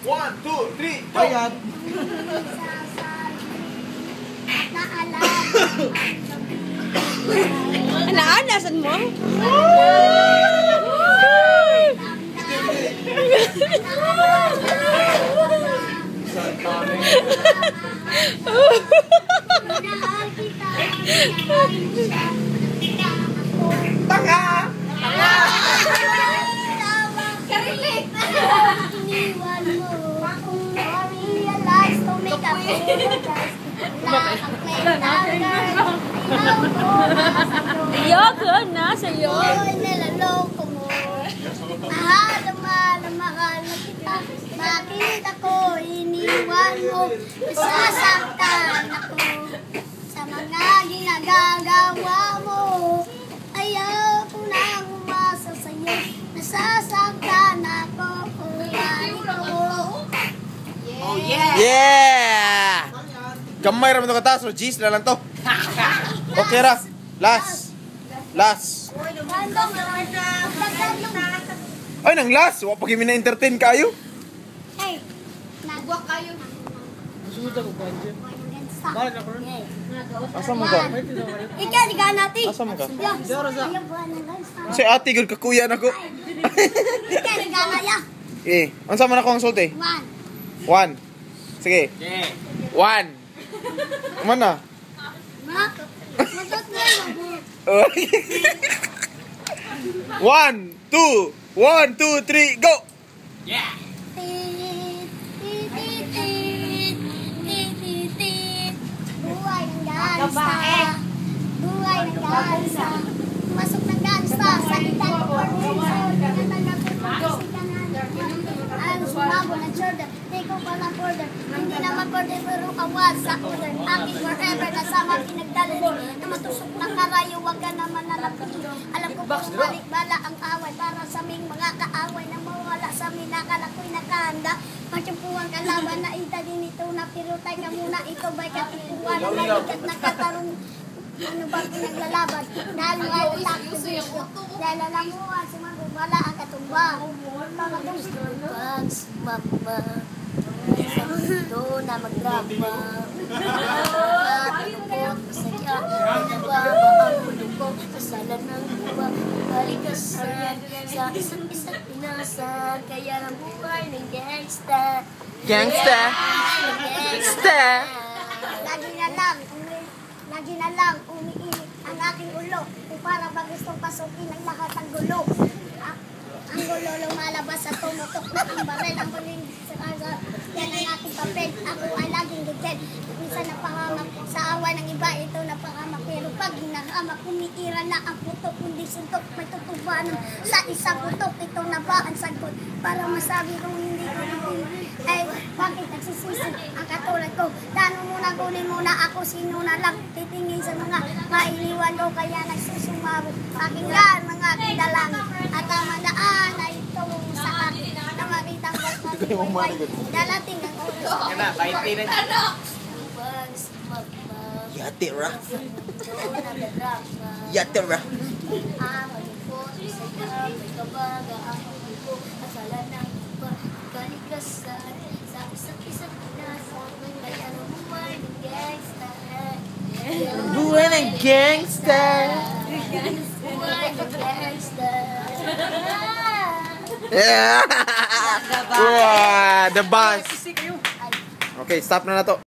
1, 2, 3, go! Bayad. Naanasan mo? Tanga! Karilik! Iniwan mo akong na-realize to make up Ayoko na sa'yo. Nilaloko mo. Mahal na mahal na kita. Bakit ako iniwan mo? Nasasaktan ako sa mga ginagagawa mo. Ayaw ko nang umasa sa'yo. Nasasaktan ako. Oh yeah! Yeah! Gamay raman ito kataas, o G's na lang to. Okay ra. Last. Ay, nang last. Wala pag na-entertain kayo. Hey, nagwak kayo. Asa mo ka? Ikaw, di ka natin. Asa mo ka? Ayaw ba na guys? Si ate, gud kakuya na ko. Ikaw, di ka na ya. Eh, unsa man ako ang sulti? 1. Sige. 1. Mana? Ma, matot na lang. 1, 2, 1, 2, 3, go! Yeah! Buhay ng gangsta. Buhay ng gangsta. Masok ng gangsta sa kita ng probinsya. Ang sumabo ng Jordan. Di ko pala border. Hindi naman border pero kawad sa order. Aking forever kasama pinagdalali. Na matusok ng karayo. Huwag ka naman nalapit. Alam ko kung balik-bala ang away. Para sa aming mga kaaway na mawala sa amin. Nakala ko'y nakahanda. Matyumpuang kalaban na itagin ito na pirutay ka muna. Ito ba'y katipuan na nalikat na katarong. Ano ba pinaglalaban? Dahil ay utak ko dito. Dahil alam mo, sumagubala ang katumbang. Bugs, mama. Sa mundo na magdrama. At masaya. Nababa ang mundo ko. Kasalan ng buwa. Balikasan. Sa isa't pinasan. Kaya ang buhay ng gangsta. Gangsta! Gangsta! Lagi na lang umiinit ang aking ulo kung para ba gustong pasukin ang lahat ng gulo. Ang gulo lumalabas sa tumutok na ang barel ang buling yan ang aking papel. Ako ay laging gigil. Minsan napahamak sa awa ng iba ito napahamak. Pero pag hinahamak, kumiira na ang putok. Kundi suntok, may tutubanan sa isang putok. Ito na ba ang sagot? Para masabi kong hindi ko ay bakit nagsisisi ang katulad ko? Tanong muna, kunin muna ako. Sino na lang titingin sa mga mailiwan ko. Kaya nagsusumabot. Aking yan, mga aking dalangin. At ang madaan ay itong sa akin. Na maritang magmaliway. Dalating ang oras. Yan na, 20 na. Yate ra. Yate ra. Buhay ng gangsta! Yeah! Wow, the boss! Okay, stop na to.